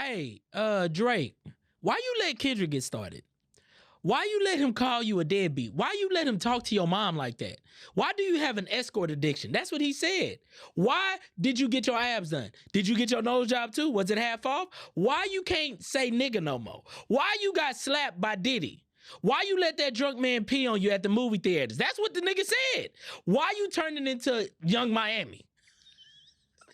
Hey, Drake, why you let Kendrick get started? Why you let him call you a deadbeat? Why you let him talk to your mom like that? Why do you have an escort addiction? That's what he said. Why did you get your abs done? Did you get your nose job too? Was it half off? Why you can't say nigga no more? Why you got slapped by Diddy? Why you let that drunk man pee on you at the movie theaters? That's what the nigga said. Why you turning into Young Miami?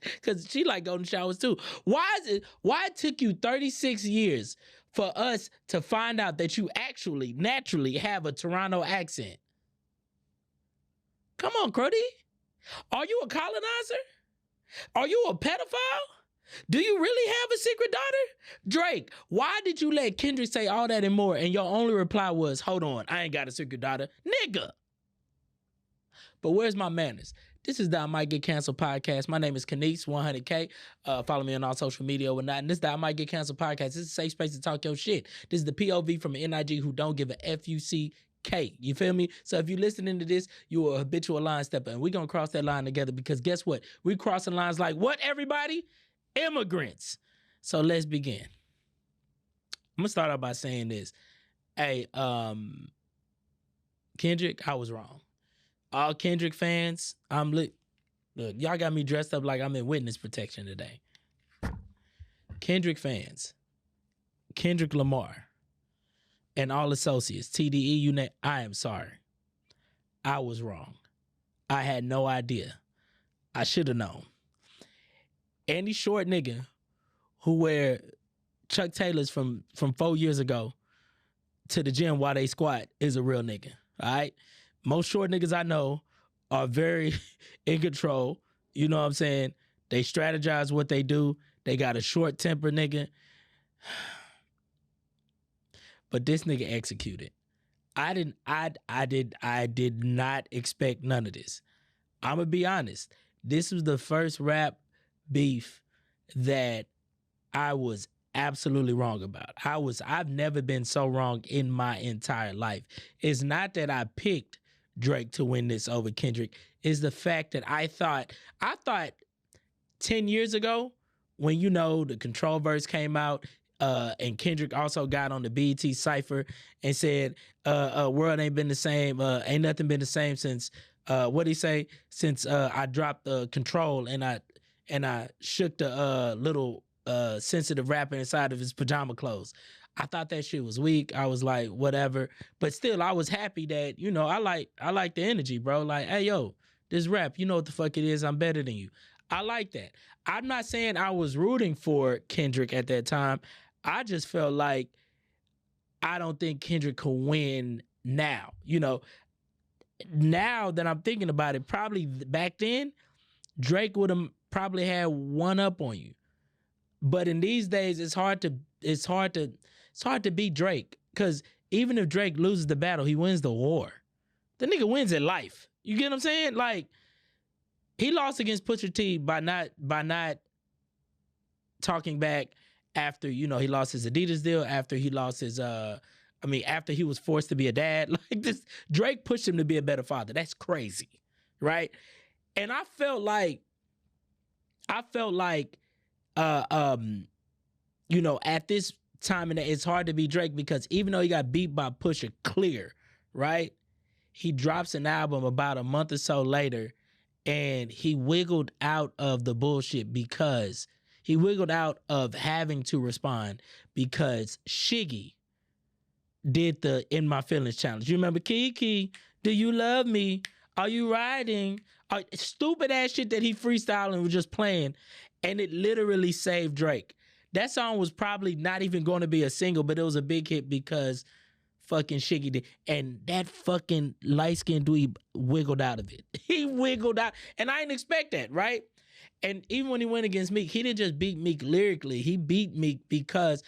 Because she like golden showers too. Why it took you 36 years for us to find out that you actually naturally have a Toronto accent? Come on, Cruddy. Are you a colonizer? Are you a pedophile? Do you really have a secret daughter? Drake, why did you let Kendrick say all that and more and your only reply was, hold on, I ain't got a secret daughter? Nigga. But where's my manners? This is the I Might Get Cancelled podcast. My name is Kanice, 100K. Follow me on all social media or whatnot. And this is the I Might Get Cancelled podcast. This is a safe space to talk your shit. This is the POV from an NIG who don't give a FUCK. You feel me? So if you're listening to this, you're a habitual line stepper. And we're going to cross that line together because guess what? We're crossing lines like what, everybody? Immigrants. So let's begin. I'm going to start out by saying this. Hey, Kendrick, I was wrong. All Kendrick fans, look, y'all got me dressed up like I'm in witness protection today. Kendrick fans, Kendrick Lamar, and all associates, TDE, I am sorry. I was wrong. I had no idea. I should have known. Any short nigga who wear Chuck Taylors from 4 years ago to the gym while they squat is a real nigga, all right? Most short niggas I know are very in control. You know what I'm saying? They strategize what they do. They got a short temper, nigga. But this nigga executed. I did not expect none of this. I'm gonna be honest. This was the first rap beef that I was absolutely wrong about. I've never been so wrong in my entire life. It's not that I picked Drake to win this over Kendrick. Is the fact that I thought 10 years ago when, you know, the Control verse came out and Kendrick also got on the BET Cypher and said, world ain't been the same, ain't nothing been the same since, what'd he say? Since I dropped the Control and I shook the little sensitive rapper inside of his pajama clothes. I thought that shit was weak. I was like, whatever. But still, I was happy that, you know, I like the energy, bro. Like, hey, yo, this rap, you know what the fuck it is. I'm better than you. I like that. I'm not saying I was rooting for Kendrick at that time. I just felt like I don't think Kendrick could win now. You know, now that I'm thinking about it, probably back then, Drake would have probably had one up on you. But in these days, it's hard to beat Drake, because even if Drake loses the battle, he wins the war. The nigga wins at life. You get what I'm saying? Like, he lost against Pusha T by not talking back after, you know, he lost his Adidas deal, after he lost his after he was forced to be a dad. Like, this, Drake pushed him to be a better father. That's crazy, right? And I felt like you know, at this time, and it's hard to beat Drake because even though he got beat by Pusha clear, right? He drops an album about a month or so later, and he wiggled out of the bullshit because he wiggled out of having to respond because Shiggy did the In My Feelings challenge. You remember Kiki, do you love me? Are you riding? Stupid ass shit that he freestyled and was just playing, and it literally saved Drake. That song was probably not even going to be a single, but it was a big hit because fucking Shiggy did. And that fucking light-skinned dweeb wiggled out of it. He wiggled out. And I didn't expect that, right? And even when he went against Meek, he didn't just beat Meek lyrically. He beat Meek because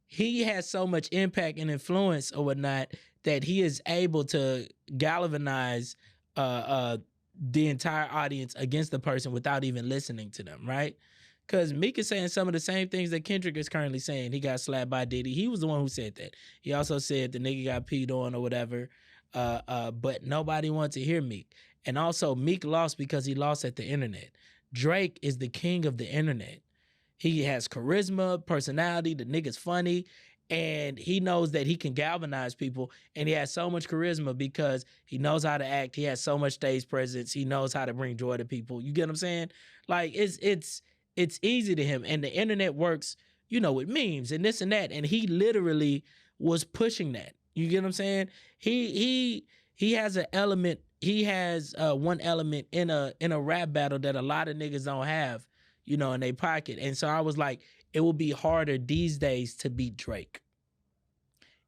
he has so much impact and influence or whatnot that he is able to galvanize the entire audience against the person without even listening to them, right? Because Meek is saying some of the same things that Kendrick is currently saying. He got slapped by Diddy. He was the one who said that. He also said the nigga got peed on or whatever. But nobody wanted to hear Meek. And also, Meek lost because he lost at the internet. Drake is the king of the internet. He has charisma, personality. The nigga's funny. And he knows that he can galvanize people. And he has so much charisma because he knows how to act. He has so much stage presence. He knows how to bring joy to people. You get what I'm saying? Like it's easy to him. And the internet works, you know, with memes and this and that. And he literally was pushing that. You get what I'm saying? He has an element. He has one element in a rap battle that a lot of niggas don't have, you know, in their pocket. And so I was like, it will be harder these days to beat Drake.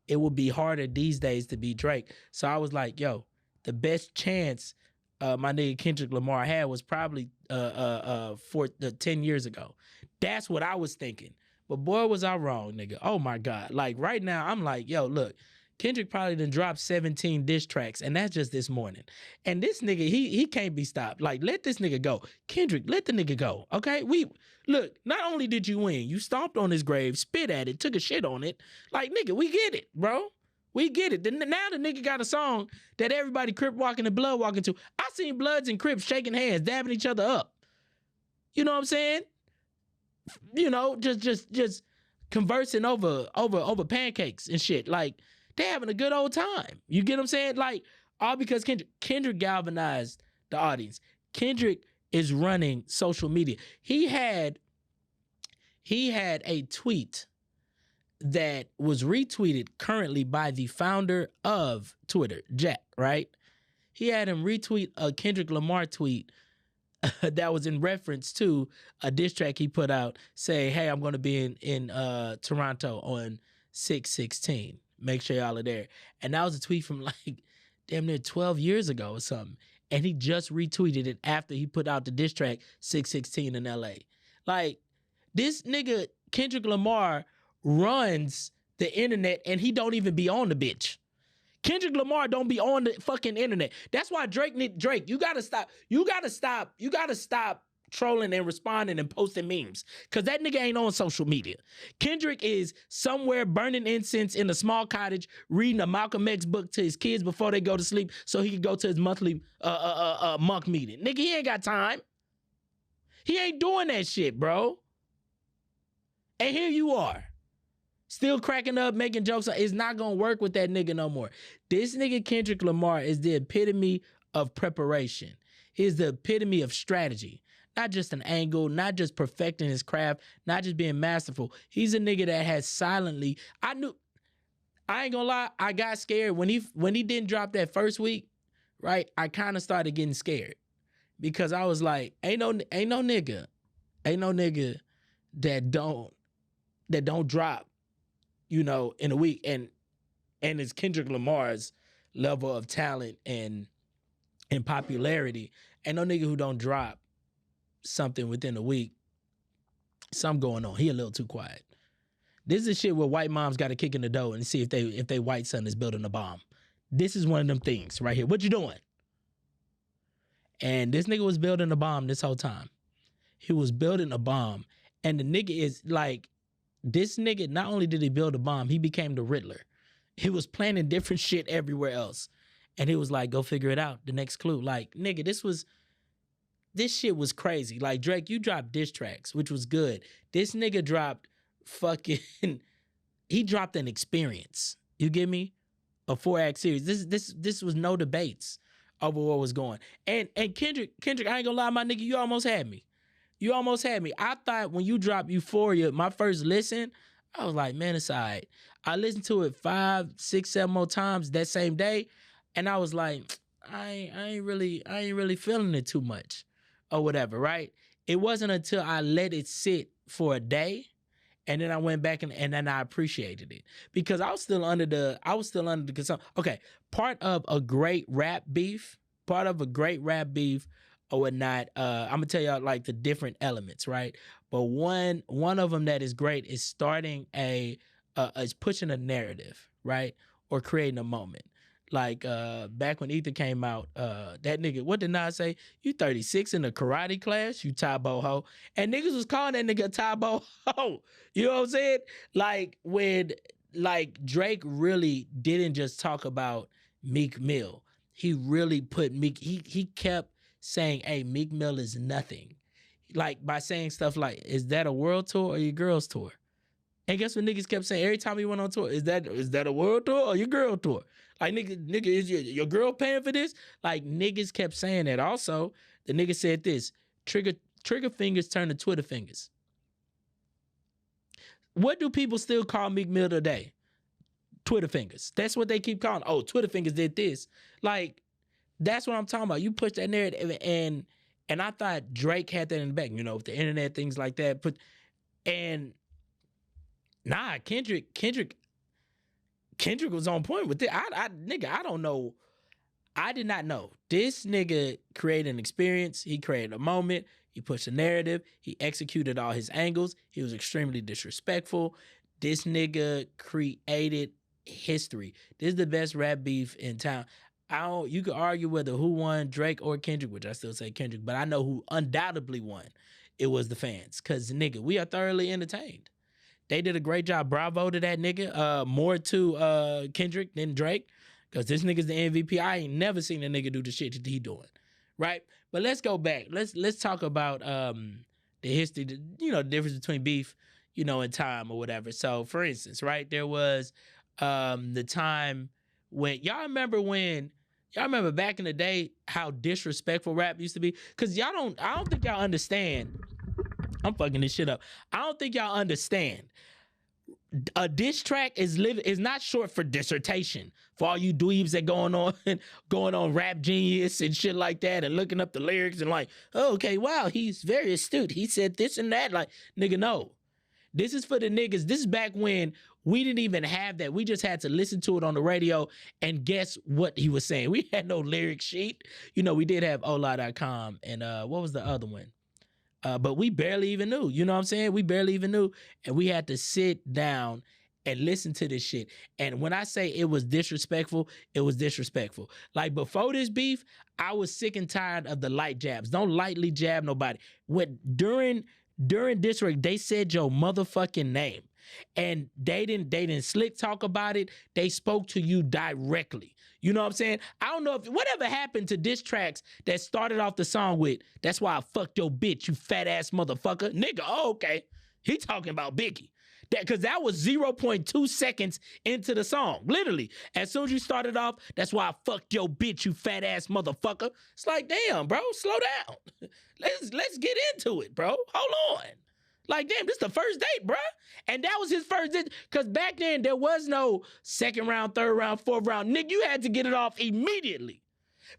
It will be harder these days to beat Drake. So I was like, yo, the best chance my nigga Kendrick Lamar had was probably 10 years ago. That's what I was thinking. But boy, was I wrong, nigga. Oh my God. Like right now, I'm like, yo, look, Kendrick probably done dropped 17 diss tracks, and that's just this morning. And this nigga, he can't be stopped. Like, let this nigga go. Kendrick, let the nigga go, okay? Look, not only did you win, you stomped on his grave, spit at it, took a shit on it. Like, nigga, we get it, bro. We get it. Now the nigga got a song that everybody Crip walking and Blood walking to. I seen Bloods and Crips shaking hands, dabbing each other up. You know what I'm saying? You know, just conversing over pancakes and shit. Like, they having a good old time. You get what I'm saying? Like, all because Kendrick galvanized the audience. Kendrick is running social media. He had a tweet that was retweeted currently by the founder of Twitter, Jack, right? He had him retweet a Kendrick Lamar tweet that was in reference to a diss track he put out saying, hey, I'm going to be in Toronto on 6/16. Make sure y'all are there. And that was a tweet from like damn near 12 years ago or something. And he just retweeted it after he put out the diss track 6/16 in LA. Like, this nigga Kendrick Lamar runs the internet and he don't even be on the bitch. Kendrick Lamar don't be on the fucking internet. That's why Drake, you gotta stop. You gotta stop trolling and responding and posting memes. Cause that nigga ain't on social media. Kendrick is somewhere burning incense in a small cottage, reading a Malcolm X book to his kids before they go to sleep so he can go to his monthly monk meeting. Nigga, he ain't got time. He ain't doing that shit, bro. And here you are. Still cracking up, making jokes. It's not gonna work with that nigga no more. This nigga Kendrick Lamar is the epitome of preparation. He's the epitome of strategy. Not just an angle, not just perfecting his craft, not just being masterful. He's a nigga that has silently, I ain't gonna lie, I got scared when he didn't drop that first week, right? I kind of started getting scared because I was like, ain't no nigga that don't drop, you know, in a week. And it's Kendrick Lamar's level of talent and popularity. Ain't no nigga who don't drop something within a week. Something going on. He a little too quiet. This is shit where white moms got to kick in the door and see if they white son is building a bomb. This is one of them things right here. What you doing? And this nigga was building a bomb this whole time. He was building a bomb. And the nigga is like, this nigga, not only did he build a bomb, he became the Riddler. He was planning different shit everywhere else. And he was like, go figure it out. The next clue. Like, nigga, this shit was crazy. Like, Drake, you dropped diss tracks, which was good. This nigga dropped he dropped an experience. You get me? A 4-act series. This was no debates over what was going. And Kendrick, I ain't gonna lie, my nigga, you almost had me. I thought when you dropped Euphoria, my first listen, I was like, man, it's all right. I listened to it 5, 6, 7 more times that same day, and I was like, I ain't really feeling it too much or whatever, right? It wasn't until I let it sit for a day and then I went back and then I appreciated it because I was still under the concern. Okay, part of a great rap beef or whatnot, I'm gonna tell y'all like the different elements, right? But one of them that is great is starting is pushing a narrative, right? Or creating a moment. Like back when Ether came out, that nigga, what did Nas say? You 36 in a karate class, you Tybo ho. And niggas was calling that nigga Tybo ho. You know what I'm saying? Like when Drake really didn't just talk about Meek Mill. He really put Meek, he kept saying, hey, Meek Mill is nothing. like by saying stuff like, "Is that a world tour or your girls tour?" And guess what niggas kept saying every time he went on tour? Is that a world tour or your girl tour? Like nigga, is your girl paying for this? Like niggas kept saying that. Also, the nigga said this: trigger fingers turn to Twitter fingers. What do people still call Meek Mill today? Twitter fingers. That's what they keep calling. Oh, Twitter fingers did this. Like, that's what I'm talking about. You push that narrative, and I thought Drake had that in the back. You know, with the internet, things like that. Nah, Kendrick was on point with it. Nigga, I don't know. I did not know. This nigga created an experience. He created a moment. He pushed a narrative. He executed all his angles. He was extremely disrespectful. This nigga created history. This is the best rap beef in town. You could argue whether who won, Drake or Kendrick, which I still say Kendrick, but I know who undoubtedly won. It was the fans. Cause nigga, we are thoroughly entertained. They did a great job. Bravo to that nigga. More to Kendrick than Drake. Cause this nigga's the MVP. I ain't never seen a nigga do the shit that he doing. Right? But let's go back. Let's talk about the history, the difference between beef, in time or whatever. So for instance, right, there was the time when y'all remember back in the day how disrespectful rap used to be? Cause I don't think y'all understand. I'm fucking this shit up. I don't think y'all understand. A diss track is not short for dissertation. For all you dweebs that going on Rap Genius and shit like that and looking up the lyrics and like, oh, okay, wow, he's very astute. He said this and that. Like, nigga, no. This is for the niggas. This is back when we didn't even have that. We just had to listen to it on the radio and guess what he was saying. We had no lyric sheet. We did have Ola.com and what was the other one? But we barely even knew. You know what I'm saying? We barely even knew. And we had to sit down and listen to this shit. And when I say it was disrespectful, it was disrespectful. Like before this beef, I was sick and tired of the light jabs. Don't lightly jab nobody. During this break, they said your motherfucking name. And they didn't slick talk about it. They spoke to you directly. You know what I'm saying? I don't know if whatever happened to diss tracks that started off the song with, that's why I fucked your bitch, you fat ass motherfucker. Nigga, oh, okay. He talking about Biggie. Because that was 0.2 seconds into the song. Literally. As soon as you started off, that's why I fucked your bitch, you fat ass motherfucker. It's like, damn, bro, slow down. Let's get into it, bro. Hold on. Like, damn, this is the first date, bruh. And that was his first date. Because back then, there was no second round, third round, fourth round. Nigga, you had to get it off immediately.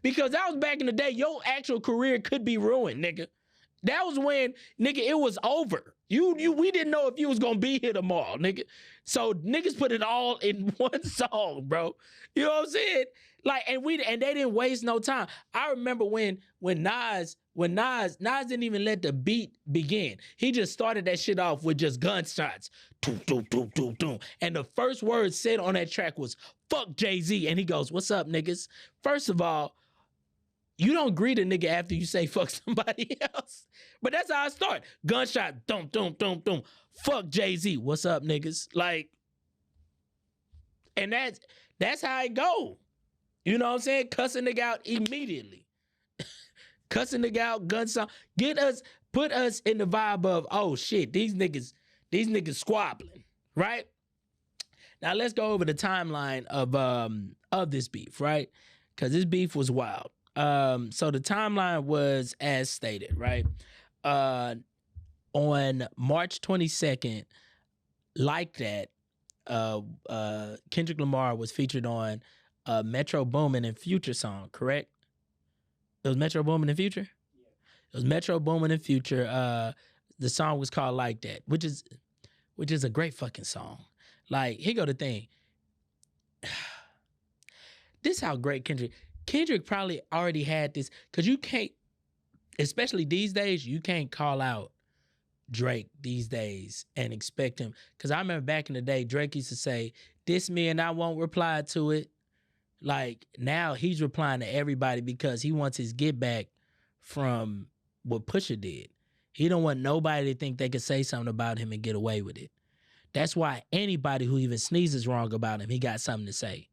Because that was back in the day, your actual career could be ruined, nigga. That was when, nigga, it was over. We didn't know if you was going to be here tomorrow, nigga. So niggas put it all in one song, bro. You know what I'm saying? Like, and they didn't waste no time. I remember when Nas didn't even let the beat begin. He just started that shit off with just gunshots. Doom, doom, doom, doom, doom. And the first word said on that track was, fuck Jay-Z. And he goes, what's up, niggas? First of all, you don't greet a nigga after you say fuck somebody else. But that's how I start. Gunshot, doom, doom, doom, doom. Fuck Jay-Z. What's up, niggas? Like, and that's how it go. You know what I'm saying? Cuss a nigga out immediately. Cuss a nigga out, gun song. Put us in the vibe of, oh shit, these niggas squabbling, right? Now let's go over the timeline of this beef, right? Because this beef was wild. So the timeline was as stated, right? On March 22nd, like that, Kendrick Lamar was featured on Metro Boomin and Future song, correct? It was Metro Boomin and Future? Yeah. It was Metro Boomin and Future. The song was called Like That, which is a great fucking song. Like, here go the thing. This how great Kendrick probably already had this, because you can't, especially these days, you can't call out Drake these days and expect him. Because I remember back in the day, Drake used to say, diss me and I won't reply to it. Like, now he's replying to everybody because he wants his get back from what Pusha did. He don't want nobody to think they could say something about him and get away with it. That's why anybody who even sneezes wrong about him, he got something to say.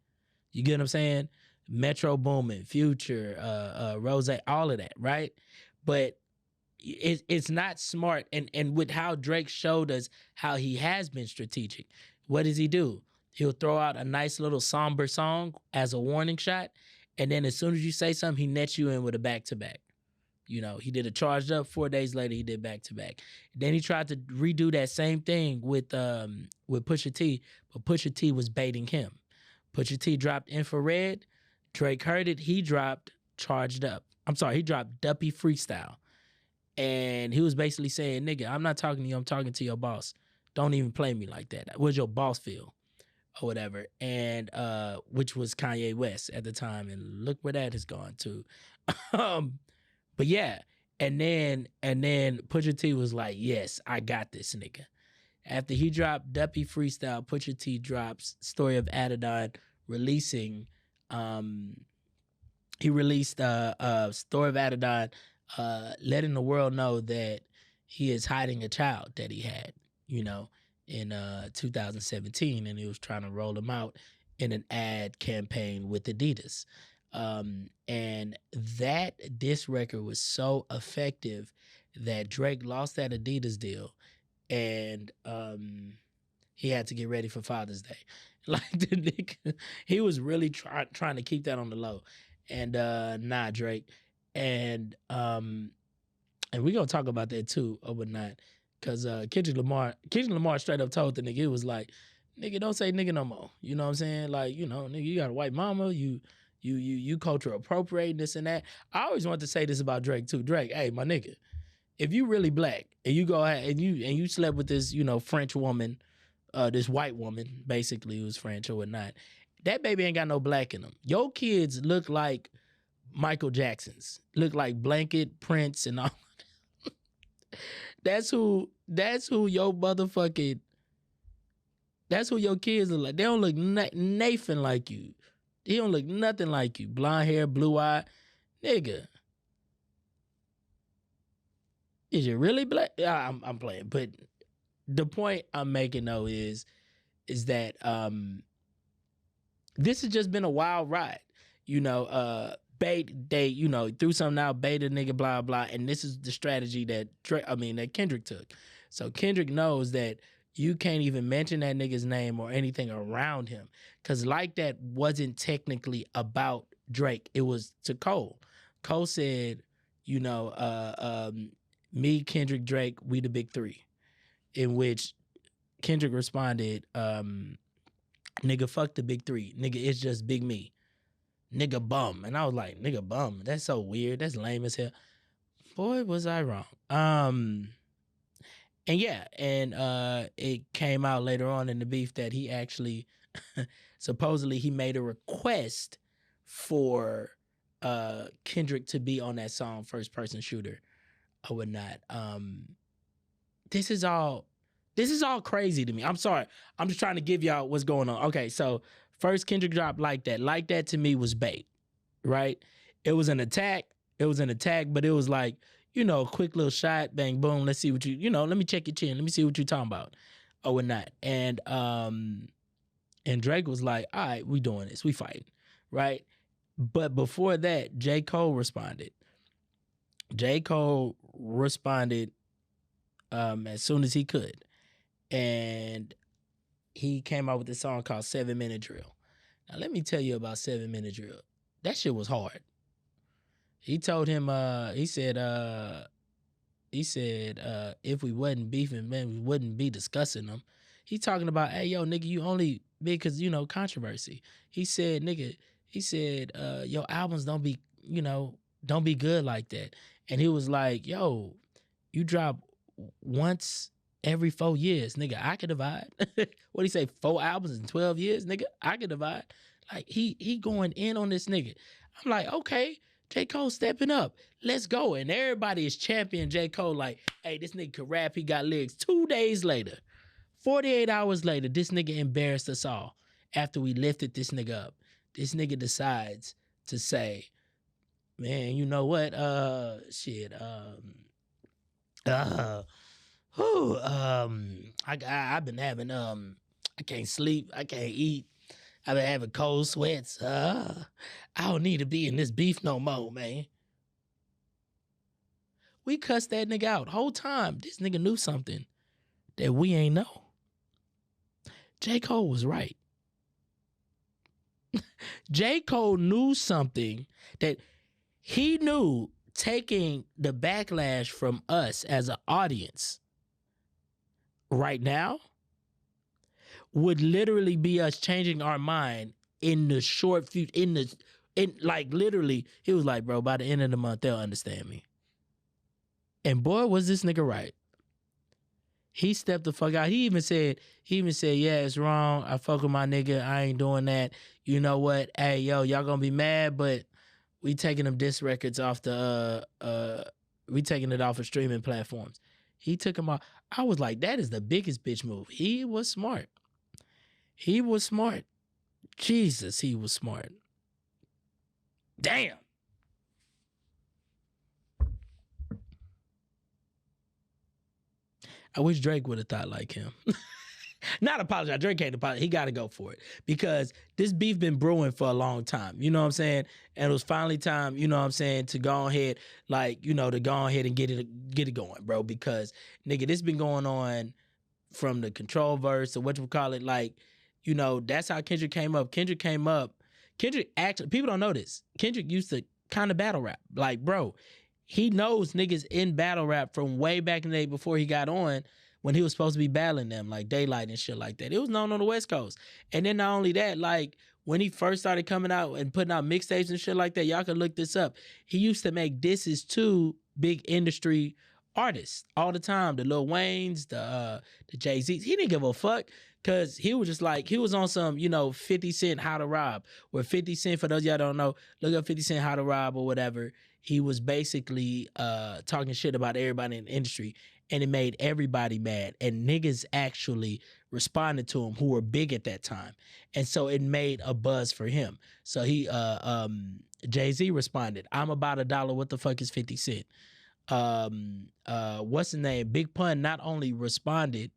You get what I'm saying? Metro Boomin, Future, Rose, all of that, right? But it's not smart. And with how Drake showed us how he has been strategic, what does he do? He'll throw out a nice little somber song as a warning shot, and then as soon as you say something, he nets you in with a back to back. You know, he did a charged up. 4 days later, he did back to back. Then he tried to redo that same thing with Pusha T, but Pusha T was baiting him. Pusha T dropped Infrared. Drake heard it. He dropped Charged Up. I'm sorry, he dropped Duppy Freestyle. And he was basically saying, nigga, I'm not talking to you. I'm talking to your boss. Don't even play me like that. What's your boss feel? Or whatever. And which was Kanye West at the time. And look where that has gone to. But yeah. And then Pusha T was like, yes, I got this nigga. After he dropped Duppy Freestyle, Pusha T drops Story of Adidon, releasing he released Story of Adidon, letting the world know that he is hiding a child that he had, you know, in 2017, and he was trying to roll him out in an ad campaign with Adidas. And that diss record was so effective that Drake lost that Adidas deal, and he had to get ready for Father's Day. Like the nigga, he was really trying to keep that on the low. And nah, Drake. And we're gonna talk about that too or whatnot. Cause Kendrick Lamar straight up told the nigga, it was like, nigga, don't say nigga no more. You know what I'm saying? Like, you know, nigga, you got a white mama, you culture appropriating this and that. I always want to say this about Drake too. Drake, hey, my nigga, if you really black and you go ahead and you slept with this, you know, French woman, this white woman, basically, who's French or whatnot, that baby ain't got no black in them. Your kids look like Michael Jackson's, look like Blanket, Prince, and all. That's who your motherfucking, that's who your kids look like. They don't look Nathan like you. He don't look nothing like you. Blonde hair, blue eye. Nigga. Is you really black? I'm playing. But the point I'm making though is that this has just been a wild ride. You know, they, you know, threw something out, bait a nigga, blah, blah. And this is the strategy that Kendrick took. So Kendrick knows that you can't even mention that nigga's name or anything around him. Cause like that wasn't technically about Drake. It was to Cole. Cole said, you know, me, Kendrick, Drake, we the big three. In which Kendrick responded, nigga, fuck the big three. Nigga, it's just big me. Nigga bum. And I was like, nigga bum. That's so weird. That's lame as hell. Boy, was I wrong. And yeah, and it came out later on in the beef that he actually, supposedly he made a request for Kendrick to be on that song, First Person Shooter or whatnot. This is all crazy to me. I'm sorry. I'm just trying to give y'all what's going on. Okay, so first Kendrick dropped Like That. Like That to me was bait, right? It was an attack, but it was like, you know, quick little shot, bang, boom, let's see what you know, let me check your chin, let me see what you're talking about or whatnot. And Drake was like, all right, we doing this, we fighting, right? But before that, J. Cole responded. J. Cole responded as soon as he could. And he came out with this song called 7 Minute Drill. Now, let me tell you about 7 Minute Drill. That shit was hard. He told him, he said, if we wasn't beefing, man, we wouldn't be discussing them. He talking about, hey, yo, nigga, you only big because, you know, controversy. He said, nigga, your albums don't be good like that. And he was like, yo, you drop once every 4 years, nigga, I could divide. What'd he say, 4 albums in 12 years, nigga, I could divide. Like, he going in on this nigga. I'm like, okay, J. Cole stepping up. Let's go. And everybody is championing J. Cole like, hey, this nigga can rap, he got lyrics. 2 days later, 48 hours later, this nigga embarrassed us all after we lifted this nigga up. This nigga decides to say, man, you know what? I've been having, I can't sleep, I can't eat. I've been having cold sweats. I don't need to be in this beef no more, man. We cussed that nigga out. Whole time, this nigga knew something that we ain't know. J. Cole was right. J. Cole knew something that he knew taking the backlash from us as an audience right now would literally be us changing our mind in the short future, like literally, he was like, bro, by the end of the month, they'll understand me. And boy, was this nigga right. He stepped the fuck out. He even said, yeah, it's wrong. I fuck with my nigga. I ain't doing that. You know what? Hey, yo, y'all gonna be mad, but we taking them disc records off we taking it off of streaming platforms. He took him off. I was like, that is the biggest bitch move. He was smart. He was smart. Jesus, he was smart. Damn. I wish Drake would have thought like him. Not apologize. Drake can't apologize. He got to go for it because this beef been brewing for a long time. You know what I'm saying? And it was finally time, you know what I'm saying, to go ahead, like, you know, to go ahead and get it going, bro. Because, nigga, this been going on from the Control verse or whatchamacallit, like, you know, that's how Kendrick came up. Kendrick actually, people don't know this. Kendrick used to kind of battle rap. Like, bro, he knows niggas in battle rap from way back in the day before he got on, when he was supposed to be battling them, like Daylight and shit like that. It was known on the West Coast. And then not only that, like, when he first started coming out and putting out mixtapes and shit like that, y'all can look this up. He used to make disses to big industry artists all the time. The Lil Waynes, the Jay-Z's. He didn't give a fuck because he was just like, he was on some, you know, 50 Cent How to Rob. Where 50 Cent, for those of y'all don't know, look up 50 Cent How to Rob or whatever. He was basically talking shit about everybody in the industry. And it made everybody mad. And niggas actually responded to him who were big at that time. And so it made a buzz for him. So he, Jay-Z responded, I'm about $1. What the fuck is 50 Cent? What's his name? Big Pun not only responded,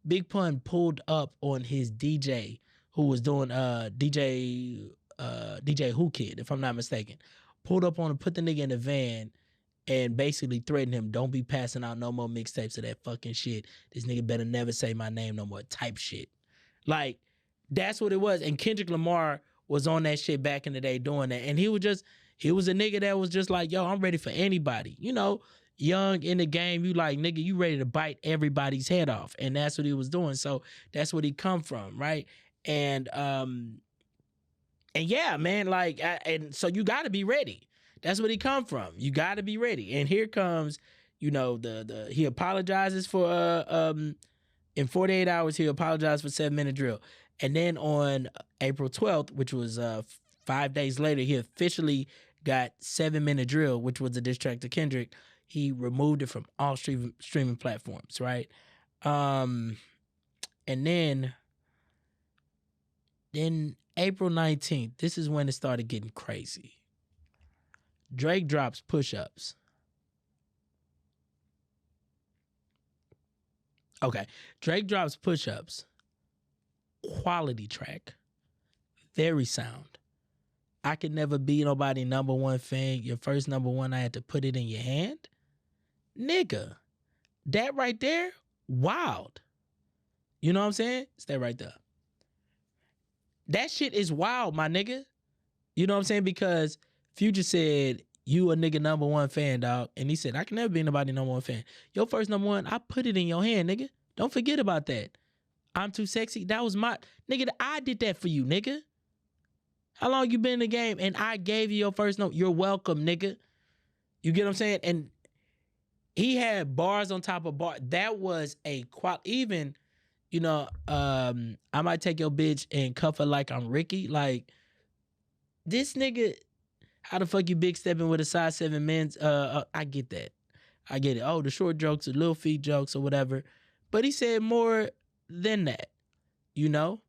Big Pun pulled up on his DJ who was doing DJ Who Kid, if I'm not mistaken. Pulled up on him, put the nigga in the van, and basically threatened him, don't be passing out no more mixtapes of that fucking shit. This nigga better never say my name no more type shit. Like, that's what it was. And Kendrick Lamar was on that shit back in the day doing that. And he was a nigga that was just like, yo, I'm ready for anybody. You know, young in the game, you like, nigga, you ready to bite everybody's head off. And that's what he was doing. So that's what he come from, right? And yeah, man, like, and so you gotta be ready. That's what he come from. You got to be ready. And here comes, you know, he apologizes for in 48 hours he apologized for 7-minute drill. And then on April 12th, which was 5 days later, he officially got 7-minute drill, which was a diss track to Kendrick. He removed it from all streaming platforms, right? And then April 19th, this is when it started getting crazy. Drake drops Push-Ups. Okay. Drake drops Push-Ups. Quality track. Very sound. I Could Never Be Nobody #1 fan. Your first #1, I had to put it in your hand. Nigga. That right there, wild. You know what I'm saying? It's that right there. That shit is wild, my nigga. You know what I'm saying? Because Future said, you a nigga #1 fan, dog. And he said, I can never be nobody #1 fan. Your first #1, I put it in your hand, nigga. Don't forget about that. I'm Too Sexy. That was my, nigga, I did that for you, nigga. How long you been in the game? And I gave you your first note. You're welcome, nigga. You get what I'm saying? And he had bars on top of bars. That was a even, you know, I might take your bitch and cuff her like I'm Ricky. Like, this nigga, how the fuck you big stepping with a size 7 men's? I get that. I get it. Oh, the short jokes, the little feet jokes or whatever. But he said more than that, you know?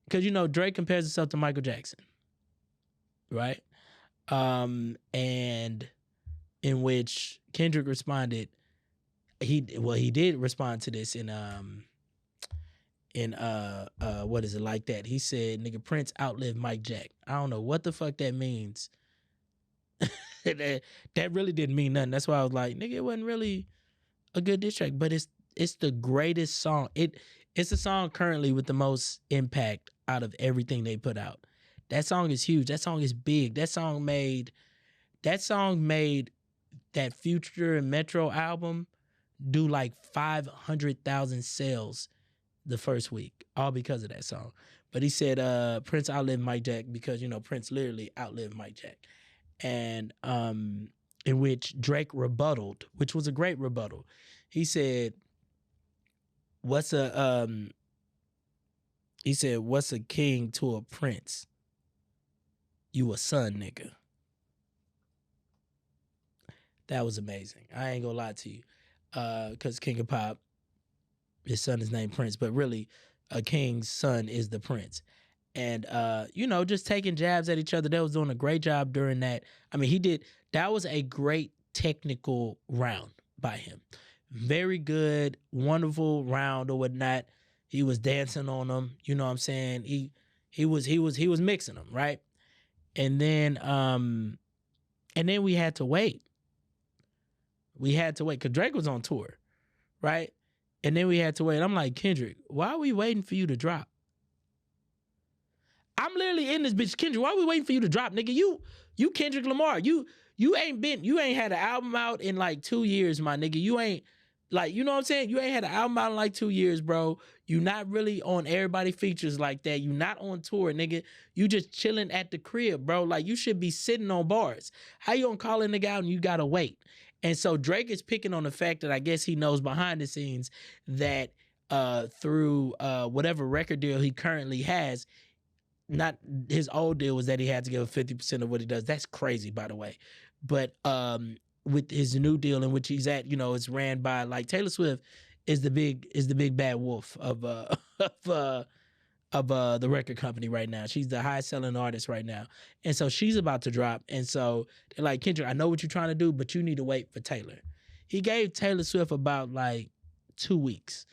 Because, you know, Drake compares himself to Michael Jackson, right? And in which Kendrick responded, he did respond to this in what is it like that? He said, nigga, Prince outlived Mike Jack. I don't know what the fuck that means. that really didn't mean nothing. That's why I was like, nigga, it wasn't really a good diss track, but it's the greatest song. It's the song currently with the most impact out of everything they put out. That song is huge. That song is big. That song made that Future and Metro album do like 500,000 sales the first week, all because of that song. But he said Prince outlived Mike Jack because, you know, Prince literally outlived Mike Jack. And in which Drake rebutted, which was a great rebuttal. He said, what's a king to a prince? You a son, nigga. That was amazing. I ain't gonna lie to you. Because King of Pop, his son is named Prince, but really a king's son is the prince. And, you know, just taking jabs at each other. They was doing a great job during that. I mean, that was a great technical round by him. Very good, wonderful round or whatnot. He was dancing on them. You know what I'm saying? He was mixing them, right? And then we had to wait. We had to wait because Drake was on tour, right? And then we had to wait. I'm like, Kendrick, why are we waiting for you to drop? I'm literally in this bitch, Kendrick. Why are we waiting for you to drop, nigga? You Kendrick Lamar. You ain't had an album out in like 2 years, my nigga. You ain't like, you know what I'm saying? You ain't had an album out in like 2 years, bro. You not really on everybody features like that. You not on tour, nigga. You just chilling at the crib, bro. Like you should be sitting on bars. How you gonna call a nigga out and you gotta wait? And so Drake is picking on the fact that I guess he knows behind the scenes that through whatever record deal he currently has, not his old deal was that he had to give 50% of what he does. That's crazy, by the way. But with his new deal in which he's at, you know, it's ran by like Taylor Swift is the big bad wolf of the record company right now. She's the highest selling artist right now. And so she's about to drop. And so they're like, Kendrick, I know what you're trying to do, but you need to wait for Taylor. He gave Taylor Swift about like 2 weeks.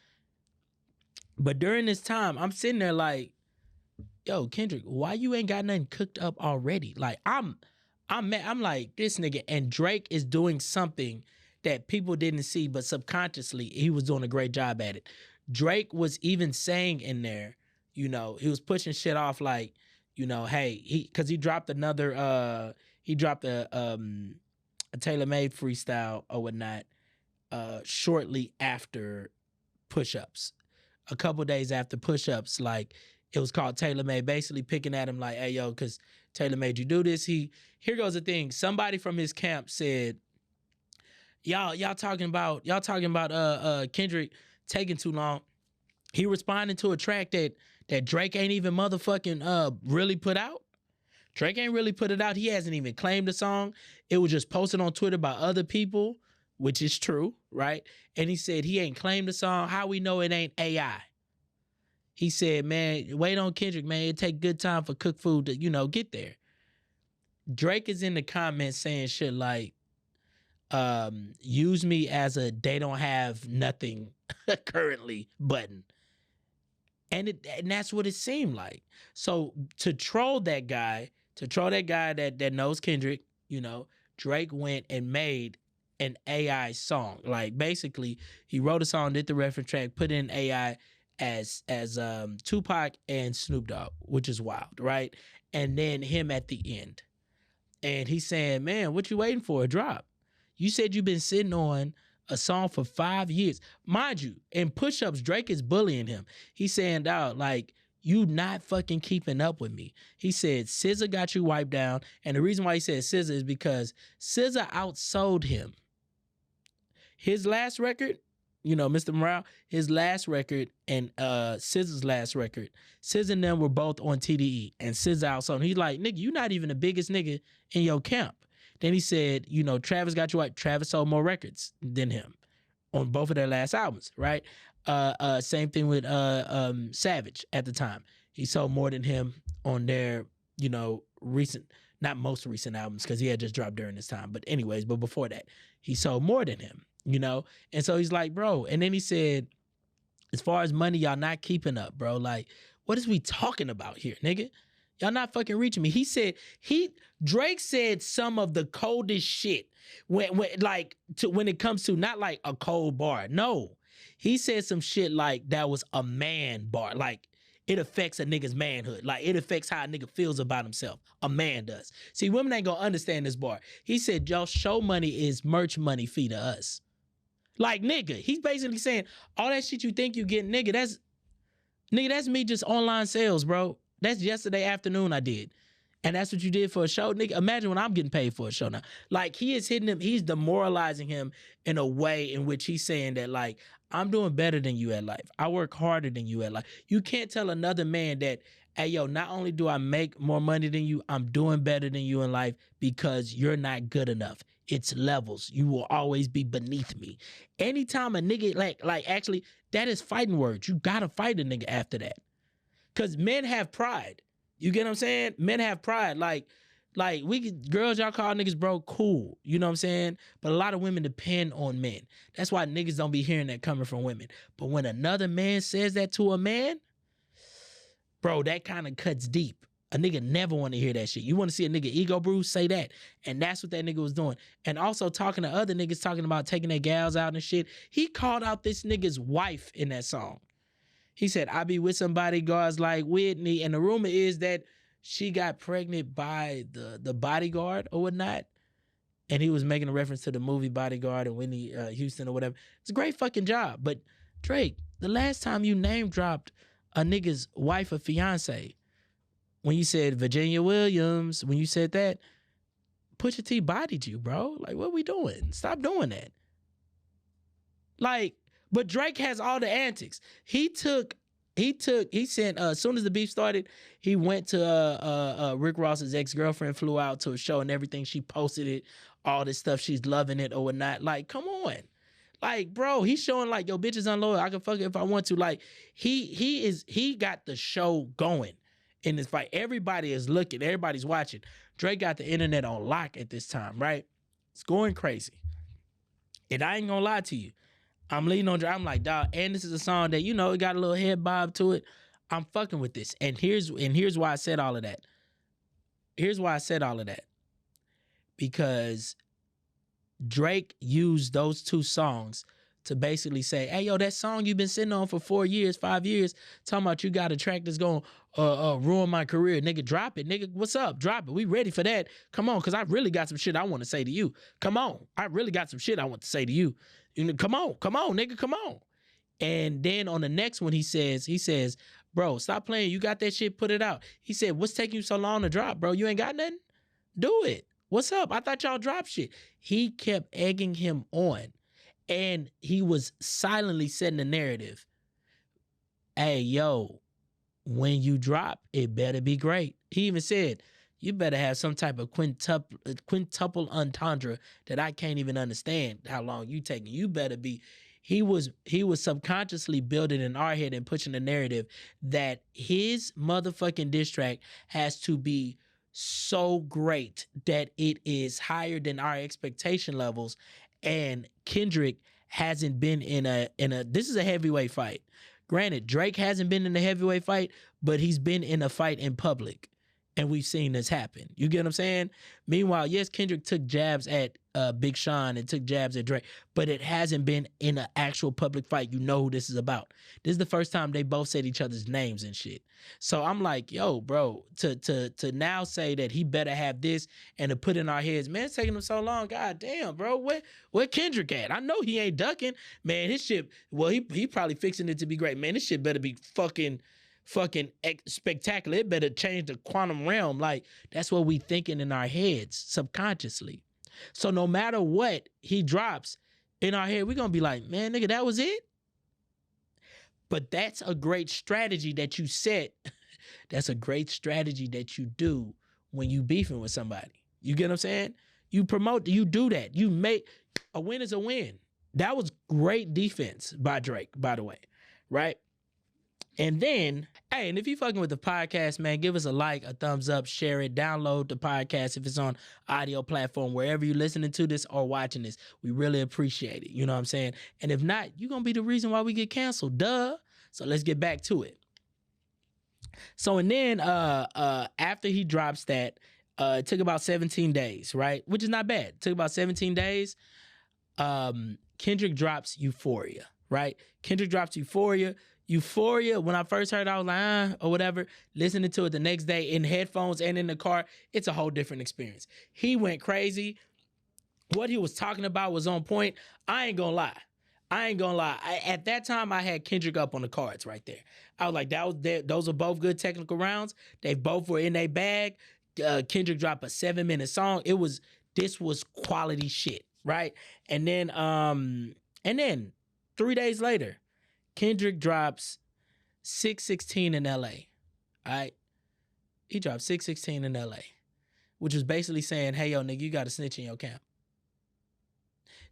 But during this time, I'm sitting there like, yo, Kendrick, why you ain't got nothing cooked up already? Like I'm like, this nigga, and Drake is doing something that people didn't see, but subconsciously he was doing a great job at it. Drake was even saying in there, you know, he was pushing shit off like, you know, hey, because he dropped a tailor-made freestyle or whatnot shortly after push-ups. A couple days after push-ups, like it was called Tailor-Made, basically picking at him like, hey, yo, because Taylor made you do this. Here goes the thing. Somebody from his camp said, y'all talking about Kendrick taking too long. He responded to a track that Drake ain't even motherfucking really put out. Drake ain't really put it out. He hasn't even claimed the song. It was just posted on Twitter by other people, which is true, right? And he said he ain't claimed the song. How we know it ain't AI? He said, man, wait on Kendrick, man. It take good time for cook food to, you know, get there. Drake is in the comments saying shit like, use me as a they don't have nothing currently button. And that's what it seemed like. So to troll that guy that knows Kendrick, you know, Drake went and made an AI song. Like basically he wrote a song, did the reference track, put in AI as Tupac and Snoop Dogg, which is wild, right? And then him at the end. And he's saying, man, what you waiting for? A drop. You said you've been sitting on a song for 5 years. Mind you, in push-ups, Drake is bullying him. He's saying, dog, like, you not fucking keeping up with me. He said, SZA got you wiped down. And the reason why he said SZA is because SZA outsold him. His last record, you know, Mr. Morale, his last record and SZA's last record, SZA and them were both on TDE. And SZA outsold him. He's like, nigga, you not even the biggest nigga in your camp. Then he said, you know, Travis got you wiped. Travis sold more records than him on both of their last albums, right? Same thing with Savage at the time. He sold more than him on their, you know, not most recent albums because he had just dropped during this time. But anyways, but before that, he sold more than him, you know? And so he's like, bro. And then he said, as far as money, y'all not keeping up, bro. Like, what is we talking about here, nigga? Y'all not fucking reaching me. Drake said some of the coldest shit when it comes to not like a cold bar. No. He said some shit like that was a man bar. Like it affects a nigga's manhood. Like it affects how a nigga feels about himself. A man does. See, women ain't gonna understand this bar. He said, y'all show money is merch money fee to us. Like nigga, he's basically saying all that shit you think you get, nigga, that's me just online sales, bro. That's yesterday afternoon I did. And that's what you did for a show, nigga. Imagine when I'm getting paid for a show now. Like he is hitting him, he's demoralizing him in a way in which he's saying that like, I'm doing better than you at life. I work harder than you at life. You can't tell another man that, hey, yo, not only do I make more money than you, I'm doing better than you in life because you're not good enough. It's levels. You will always be beneath me. Anytime a nigga, like actually, that is fighting words. You gotta fight a nigga after that. Because men have pride. You get what I'm saying? Men have pride. Like girls, y'all call niggas bro, cool. You know what I'm saying? But a lot of women depend on men. That's why niggas don't be hearing that coming from women. But when another man says that to a man, bro, that kind of cuts deep. A nigga never want to hear that shit. You want to see a nigga ego bruise? Say that. And that's what that nigga was doing. And also talking to other niggas, talking about taking their gals out and shit. He called out this nigga's wife in that song. He said, I be with some bodyguards like Whitney. And the rumor is that she got pregnant by the bodyguard or whatnot. And he was making a reference to the movie Bodyguard and Whitney Houston or whatever. It's a great fucking job. But Drake, the last time you name dropped a nigga's wife or fiance, when you said Virginia Williams, when you said that, Pusha T bodied you, bro. Like, what we doing? Stop doing that. Like, but Drake has all the antics. He said as soon as the beef started, he went to Rick Ross's ex-girlfriend, flew out to a show and everything. She posted it, all this stuff. She's loving it or whatnot. Like, come on. Like, bro, he's showing like, yo, bitch is unloyal. I can fuck it if I want to. Like, he got the show going in this fight. Everybody is looking. Everybody's watching. Drake got the internet on lock at this time, right? It's going crazy. And I ain't gonna lie to you. I'm leaning on Drake. I'm like, dog, and this is a song that, you know, it got a little head bob to it. I'm fucking with this. And here's why I said all of that. Here's why I said all of that. Because Drake used those two songs to basically say, hey, yo, that song you've been sitting on for 4 years, 5 years, talking about you got a track that's going to ruin my career. Nigga, drop it. Nigga, what's up? Drop it. We ready for that. Come on, because I really got some shit I want to say to you. Come on. I really got some shit I want to say to you. Come on, nigga, come on. And then on the next one, he says, bro, stop playing. You got that shit, put it out. He said, what's taking you so long to drop, bro? You ain't got nothing? Do it. What's up? I thought y'all dropped shit. He kept egging him on. And he was silently setting the narrative. Hey, yo, when you drop, it better be great. He even said, you better have some type of quintuple entendre that I can't even understand how long you taking. You better be. He was subconsciously building in our head and pushing the narrative that his motherfucking diss track has to be so great that it is higher than our expectation levels. And Kendrick hasn't been in a this is a heavyweight fight. Granted, Drake hasn't been in a heavyweight fight, but he's been in a fight in public. And we've seen this happen. You get what I'm saying? Meanwhile, yes, Kendrick took jabs at Big Sean and took jabs at Drake, but it hasn't been in an actual public fight. You know who this is about. This is the first time they both said each other's names and shit. So I'm like, yo, bro, to now say that he better have this and to put in our heads, man, it's taking him so long. God damn, bro, where Kendrick at? I know he ain't ducking. Man, his shit, well, he probably fixing it to be great. Man, this shit better be fucking spectacular. It better change the quantum realm. Like, that's what we thinking in our heads subconsciously. So no matter what he drops in our head, we're gonna be like, man, nigga, that was it. But that's a great strategy that you set. That's a great strategy that you do when you beefing with somebody. You get what I'm saying? You promote, you do that. You make a win is a win. That was great defense by Drake, by the way, right? And then, hey, and if you fucking with the podcast, man, give us a like, a thumbs up, share it, download the podcast if it's on audio platform, wherever you're listening to this or watching this. We really appreciate it. You know what I'm saying? And if not, you're going to be the reason why we get canceled. Duh. So let's get back to it. So and then after he drops that, it took about 17 days, right? Which is not bad. It took about 17 days. Kendrick drops Euphoria, right? Kendrick drops Euphoria. Euphoria, when I first heard it, I was like, or whatever. Listening to it the next day in headphones and in the car, it's a whole different experience. He went crazy. What he was talking about was on point. I ain't gonna lie. At that time, I had Kendrick up on the cards right there. I was like, those are both good technical rounds. They both were in their bag. Kendrick dropped a 7-minute song. This was quality shit, right? And then 3 days later, Kendrick drops 616 in LA. All right. He dropped 616 in LA, which was basically saying, hey, yo, nigga, you got to snitch in your camp.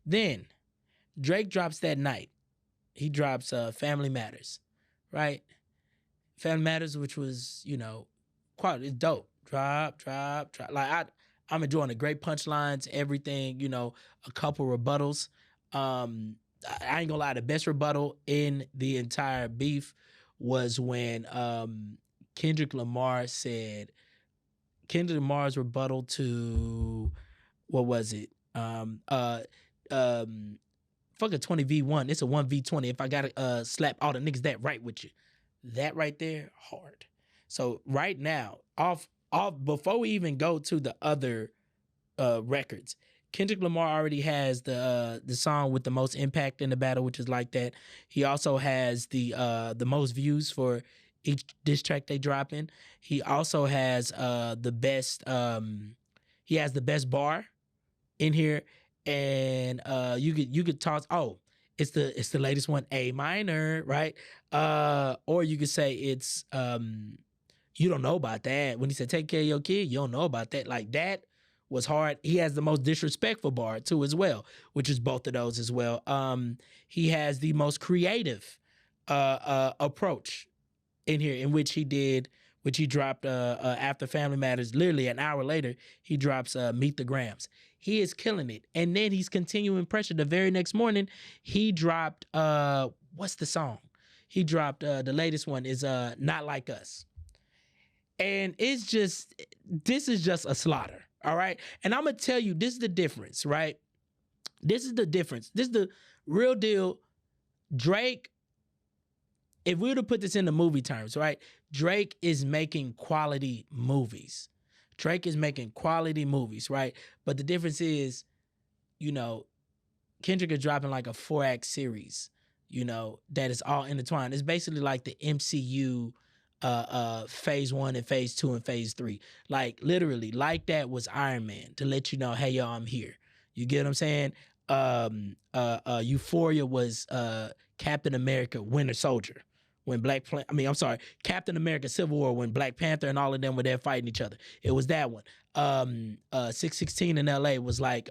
Then Drake drops that night. He drops Family Matters, right? Family Matters, which was, quite dope. Drop. Like I'm enjoying the great punchlines, everything, a couple rebuttals. I ain't gonna lie, the best rebuttal in the entire beef was when Kendrick Lamar's rebuttal to, what was it? Fuck a 20v1. It's a 1v20. If I gotta slap all the niggas that right with you. That right there, hard. So right now, off before we even go to the other records, Kendrick Lamar already has the song with the most impact in the battle, which is Like That. He also has the most views for each diss track they drop in. He also has the best bar in here, and you could toss, it's the latest one, A minor, right? Or you could say it's you don't know about that. When he said take care of your kid, you don't know about that. Like, that was hard. He has the most disrespectful bar too as well, which is both of those as well. He has the most creative approach in here, in which he dropped after Family Matters. Literally an hour later, he drops Meet the Grams. He is killing it. And then he's continuing pressure. The very next morning, he dropped, what's the song? He dropped, the latest one is Not Like Us. And this is just a slaughter, all right? And I'm going to tell you, this is the difference, right? This is the difference. This is the real deal. Drake, if we were to put this into movie terms, right? Drake is making quality movies. Drake is making quality movies, right? But the difference is, Kendrick is dropping like a 4-act series, that is all intertwined. It's basically like the MCU phase 1 and phase 2 and phase 3. Like, literally, Like That was Iron Man, to let you know, hey, yo, I'm here. You get what I'm saying? Euphoria was Captain America Winter Soldier. Captain America Civil War, when Black Panther and all of them were there fighting each other. It was that one. 616 in LA was like,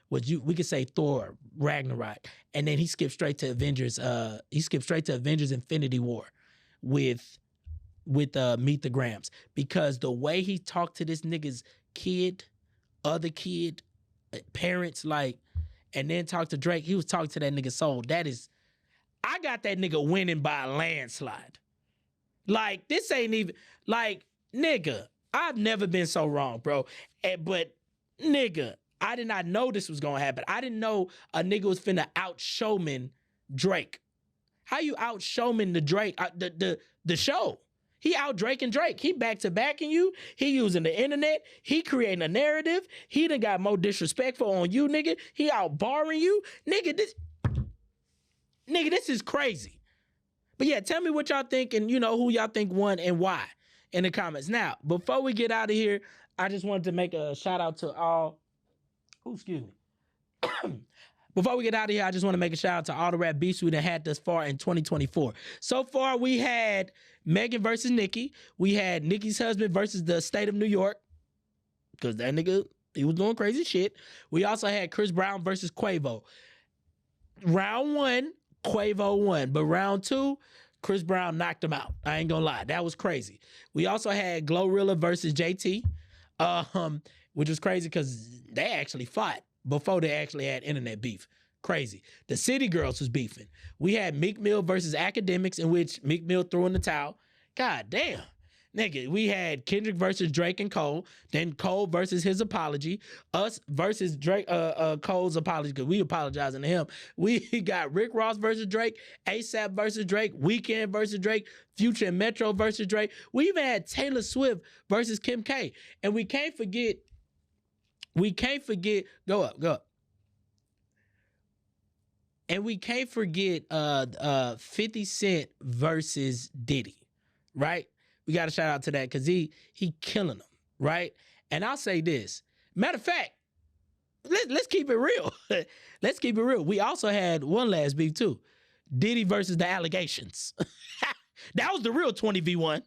we could say Thor Ragnarok. And then he skipped straight to Avengers. Infinity War with Meet the Grams. Because the way he talked to this nigga's kid, other kid, parents, like, and then talked to Drake, he was talking to that nigga's soul. I got that nigga winning by a landslide. Like, this ain't even, like, nigga, I've never been so wrong, bro. But, nigga, I did not know this was gonna happen. I didn't know a nigga was finna out-showman Drake. How you out-showman the Drake, the show? He out-Draking Drake. He back-to-backing you. He using the internet. He creating a narrative. He done got more disrespectful on you, nigga. He out-barring you. Nigga, this is crazy. But yeah, tell me what y'all think and who y'all think won and why in the comments. Now, before we get out of here, I just wanted to make a shout out to all. Excuse me. Before we get out of here, I just want to make a shout out to all the rap beefs we done had thus far in 2024. So far, we had Megan versus Nicki. We had Nicki's husband versus the state of New York, because that nigga, he was doing crazy shit. We also had Chris Brown versus Quavo. Round 1, Quavo won, but round 2, Chris Brown knocked him out. I ain't gonna lie, that was crazy. We also had Glorilla versus JT, which was crazy because they actually fought before they actually had internet beef. Crazy. The City Girls was beefing. We had Meek Mill versus Academics, in which Meek Mill threw in the towel. God damn. Nigga, we had Kendrick versus Drake and Cole, then Cole versus his apology, us versus Drake, Cole's apology, because we apologizing to him. We got Rick Ross versus Drake, ASAP versus Drake, Weeknd versus Drake, Future and Metro versus Drake. We even had Taylor Swift versus Kim K. And we can't forget, go up. And we can't forget 50 Cent versus Diddy, right? We got to shout out to that because he killing them, right? And I'll say this. Matter of fact, let's keep it real. Let's keep it real. We also had one last beef too. Diddy versus the allegations. That was the real 20v1,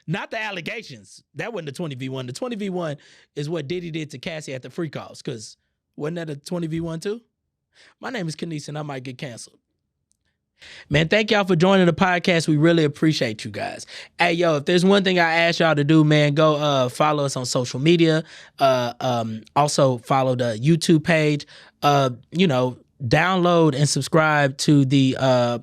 not the allegations. That wasn't the 20v1. The 20v1 is what Diddy did to Cassie at the free calls, because wasn't that a 20v1 too? My name is Kenise and I might get canceled. Man, thank y'all for joining the podcast. We really appreciate you guys. Hey, yo, if there's one thing I ask y'all to do, man, go follow us on social media. Also follow the YouTube page. Download and subscribe to the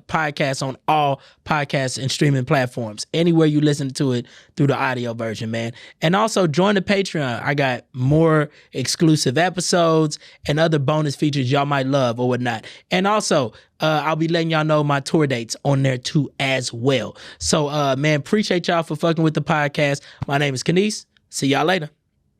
podcast on all podcast and streaming platforms. Anywhere you listen to it through the audio version, man. And also join the Patreon. I got more exclusive episodes and other bonus features y'all might love or whatnot. And also, I'll be letting y'all know my tour dates on there too as well. So, man, appreciate y'all for fucking with the podcast. My name is Kenise. See y'all later.